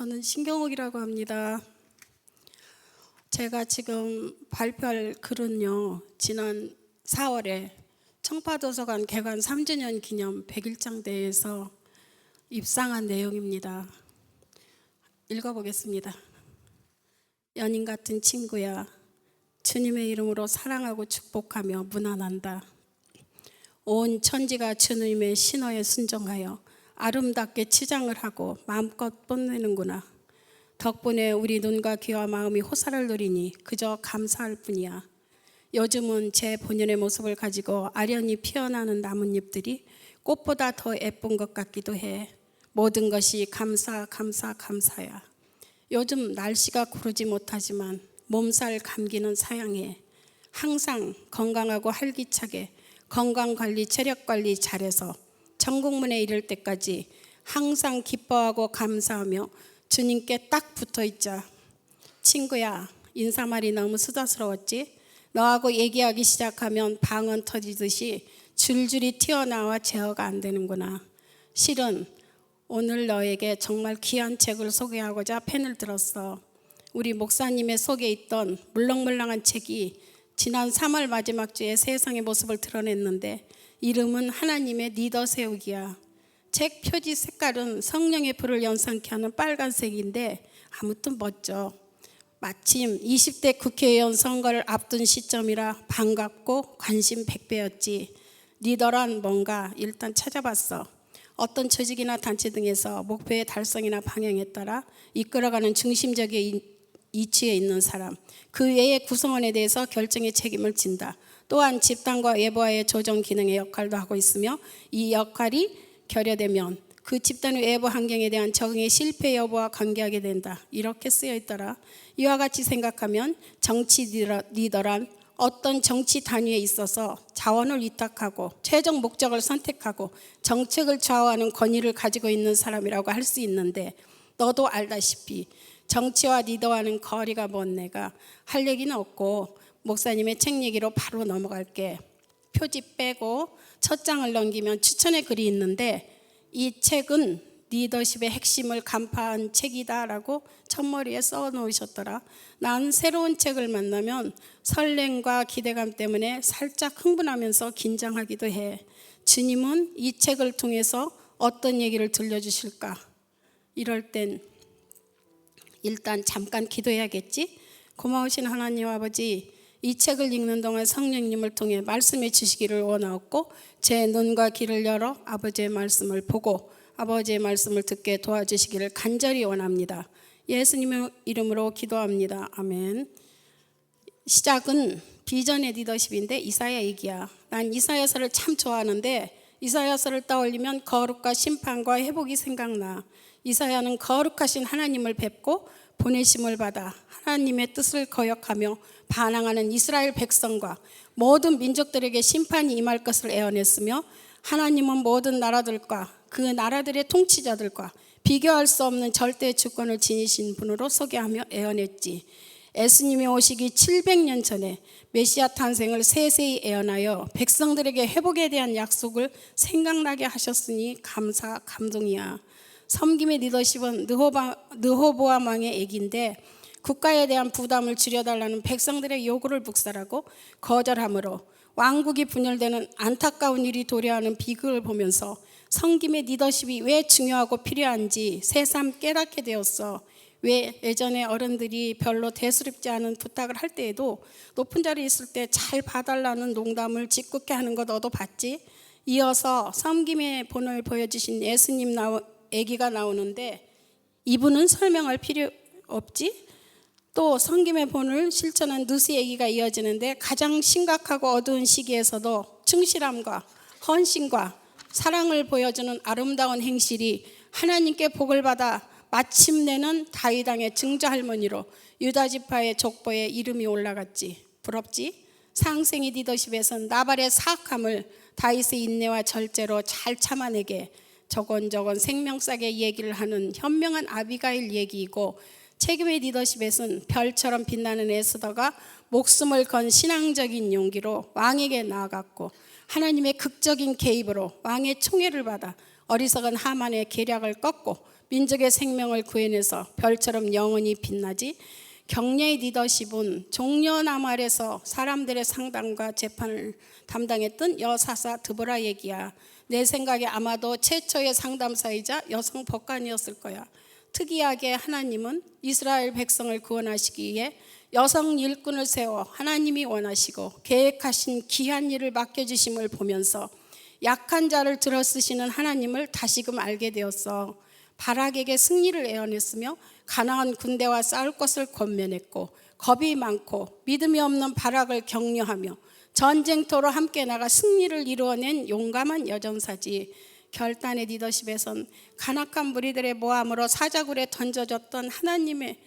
저는 신경옥이라고 합니다. 제가 지금 발표할 글은요, 지난 4월에 청파도서관 개관 3주년 기념 100일장 대회에서 입상한 내용입니다. 읽어보겠습니다. 연인 같은 친구야, 주님의 이름으로 사랑하고 축복하며 문안한다. 온 천지가 주님의 신호에 순종하여 아름답게 치장을 하고 마음껏 뽐내는구나. 덕분에 우리 눈과 귀와 마음이 호사를 누리니 그저 감사할 뿐이야. 요즘은 제 본연의 모습을 가지고 아련히 피어나는 나뭇잎들이 꽃보다 더 예쁜 것 같기도 해. 모든 것이 감사야. 요즘 날씨가 고르지 못하지만 몸살 감기는 사양해. 항상 건강하고 활기차게 건강관리, 체력관리 잘해서 천국문에 이를 때까지 항상 기뻐하고 감사하며 주님께 딱 붙어있자. 친구야, 인사말이 너무 수다스러웠지? 너하고 얘기하기 시작하면 방언 터지듯이 줄줄이 튀어나와 제어가 안 되는구나. 실은 오늘 너에게 정말 귀한 책을 소개하고자 펜을 들었어. 우리 목사님의 속에 있던 물렁물렁한 책이 지난 3월 마지막 주에 세상의 모습을 드러냈는데 이름은 하나님의 리더 세우기야. 책 표지 색깔은 성령의 불을 연상케 하는 빨간색인데 아무튼 멋져. 마침 20대 국회의원 선거를 앞둔 시점이라 반갑고 관심 100배였지. 리더란 뭔가 일단 찾아봤어. 어떤 조직이나 단체 등에서 목표의 달성이나 방향에 따라 이끌어가는 중심적인 이치에 있는 사람, 그 외의 구성원에 대해서 결정의 책임을 진다. 또한 집단과 외부와의 조정 기능의 역할도 하고 있으며 이 역할이 결여되면 그 집단의 외부 환경에 대한 적응의 실패 여부와 관계하게 된다. 이렇게 쓰여 있더라. 이와 같이 생각하면 정치 리더란 어떤 정치 단위에 있어서 자원을 위탁하고 최종 목적을 선택하고 정책을 좌우하는 권위를 가지고 있는 사람이라고 할 수 있는데, 너도 알다시피 정치와 리더와는 거리가 먼 내가 할 얘기는 없고 목사님의 책 얘기로 바로 넘어갈게. 표지 빼고 첫 장을 넘기면 추천의 글이 있는데 이 책은 리더십의 핵심을 간파한 책이다라고 첫머리에 써놓으셨더라. 난 새로운 책을 만나면 설렘과 기대감 때문에 살짝 흥분하면서 긴장하기도 해. 주님은 이 책을 통해서 어떤 얘기를 들려주실까? 이럴 땐 일단 잠깐 기도해야겠지? 고마우신 하나님 아버지, 이 책을 읽는 동안 성령님을 통해 말씀해 주시기를 원하옵고 제 눈과 귀를 열어 아버지의 말씀을 보고 아버지의 말씀을 듣게 도와주시기를 간절히 원합니다. 예수님의 이름으로 기도합니다. 아멘. 시작은 비전의 리더십인데 이사야 얘기야. 난 이사야서를 참 좋아하는데 이사야서를 떠올리면 거룩과 심판과 회복이 생각나. 이사야는 거룩하신 하나님을 뵙고 보내심을 받아 하나님의 뜻을 거역하며 반항하는 이스라엘 백성과 모든 민족들에게 심판이 임할 것을 예언했으며, 하나님은 모든 나라들과 그 나라들의 통치자들과 비교할 수 없는 절대 주권을 지니신 분으로 소개하며 예언했지. 예수님이 오시기 700년 전에 메시아 탄생을 세세히 예언하여 백성들에게 회복에 대한 약속을 생각나게 하셨으니 감동이야. 섬김의 리더십은 르호보암 왕의 얘기인데 국가에 대한 부담을 줄여달라는 백성들의 요구를 묵살하고 거절함으로 왕국이 분열되는 안타까운 일이 도래하는 비극을 보면서 섬김의 리더십이 왜 중요하고 필요한지 새삼 깨닫게 되었어. 왜 예전에 어른들이 별로 대수롭지 않은 부탁을 할 때에도 높은 자리에 있을 때 잘 봐달라는 농담을 짓궂게 하는 거 너도 봤지? 이어서 섬김의 본을 보여주신 예수님 얘기가 나오는데 이분은 설명할 필요 없지? 또 섬김의 본을 실천한 누스 얘기가 이어지는데 가장 심각하고 어두운 시기에서도 충실함과 헌신과 사랑을 보여주는 아름다운 행실이 하나님께 복을 받아 마침내는 다윗 왕의 증조 할머니로 유다 지파의 족보에 이름이 올라갔지. 부럽지? 상생의 리더십에선 나발의 사악함을 다윗의 인내와 절제로 잘 참아내게 저건저건 생명싸게 얘기를 하는 현명한 아비가일 얘기이고, 책임의 리더십에서는 별처럼 빛나는 에스더가 목숨을 건 신앙적인 용기로 왕에게 나아갔고 하나님의 극적인 개입으로 왕의 총애를 받아 어리석은 하만의 계략을 꺾고 민족의 생명을 구해내서 별처럼 영원히 빛나지. 경례의 리더십은 종려나무 아래서 사람들의 상담과 재판을 담당했던 여사사 드보라 얘기야. 내 생각에 아마도 최초의 상담사이자 여성 법관이었을 거야. 특이하게 하나님은 이스라엘 백성을 구원하시기 위해 여성 일꾼을 세워 하나님이 원하시고 계획하신 귀한 일을 맡겨주심을 보면서 약한 자를 들어쓰시는 하나님을 다시금 알게 되었어. 바락에게 승리를 예언했으며 가나안 군대와 싸울 것을 권면했고 겁이 많고 믿음이 없는 바락을 격려하며 전쟁터로 함께 나가 승리를 이루어낸 용감한 여전사지. 결단의 리더십에선 간악한 무리들의 모함으로 사자굴에 던져졌던 하나님의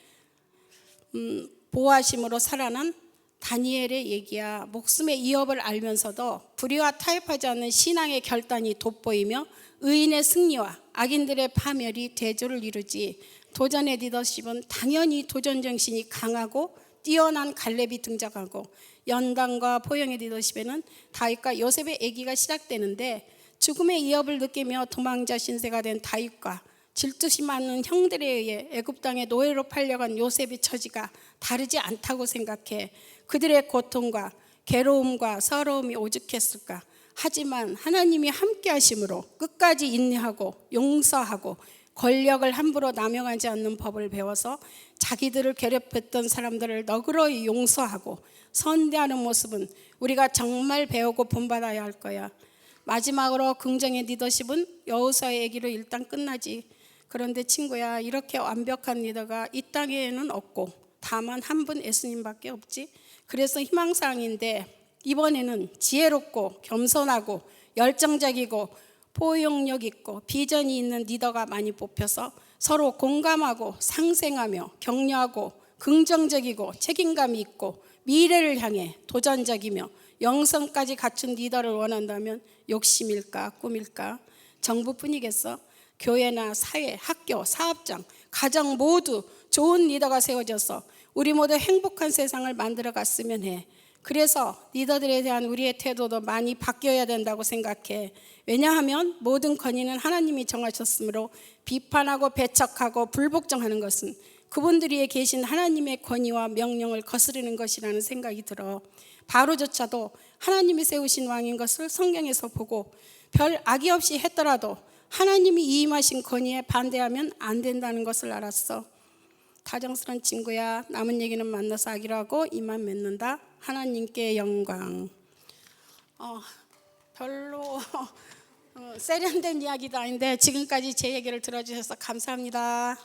보호하심으로 살아난 다니엘의 얘기야. 목숨의 위협을 알면서도 불의와 타협하지 않는 신앙의 결단이 돋보이며 의인의 승리와 악인들의 파멸이 대조를 이루지. 도전의 리더십은 당연히 도전 정신이 강하고 뛰어난 갈렙이 등장하고, 연단과 포용의 리더십에는 다윗과 요셉의 얘기가 시작되는데 죽음의 위협을 느끼며 도망자 신세가 된 다윗과 질투심 많은 형들에 의해 애굽 땅에 노예로 팔려간 요셉의 처지가 다르지 않다고 생각해. 그들의 고통과 괴로움과 서러움이 오죽했을까. 하지만 하나님이 함께 하심으로 끝까지 인내하고 용서하고 권력을 함부로 남용하지 않는 법을 배워서 자기들을 괴롭혔던 사람들을 너그러이 용서하고 선대하는 모습은 우리가 정말 배우고 본받아야 할 거야. 마지막으로 긍정의 리더십은 여호수아의 얘기로 일단 끝나지. 그런데 친구야, 이렇게 완벽한 리더가 이 땅에는 없고 다만 한 분 예수님밖에 없지. 그래서 희망사항인데 이번에는 지혜롭고 겸손하고 열정적이고 포용력 있고 비전이 있는 리더가 많이 뽑혀서 서로 공감하고 상생하며 격려하고 긍정적이고 책임감이 있고 미래를 향해 도전적이며 영성까지 갖춘 리더를 원한다면 욕심일까 꿈일까? 정부뿐이겠어? 교회나 사회, 학교, 사업장, 가정 모두 좋은 리더가 세워져서 우리 모두 행복한 세상을 만들어 갔으면 해. 그래서 리더들에 대한 우리의 태도도 많이 바뀌어야 된다고 생각해. 왜냐하면 모든 권위는 하나님이 정하셨으므로 비판하고 배척하고 불복종하는 것은 그분들이 계신 하나님의 권위와 명령을 거스르는 것이라는 생각이 들어. 바로조차도 하나님이 세우신 왕인 것을 성경에서 보고 별 악의 없이 했더라도 하나님이 위임하신 권위에 반대하면 안 된다는 것을 알았어. 다정스러운 친구야, 남은 얘기는 만나서 하기로 하고 이만 맺는다. 하나님께 영광. 별로 세련된 이야기도 아닌데 지금까지 제 얘기를 들어주셔서 감사합니다.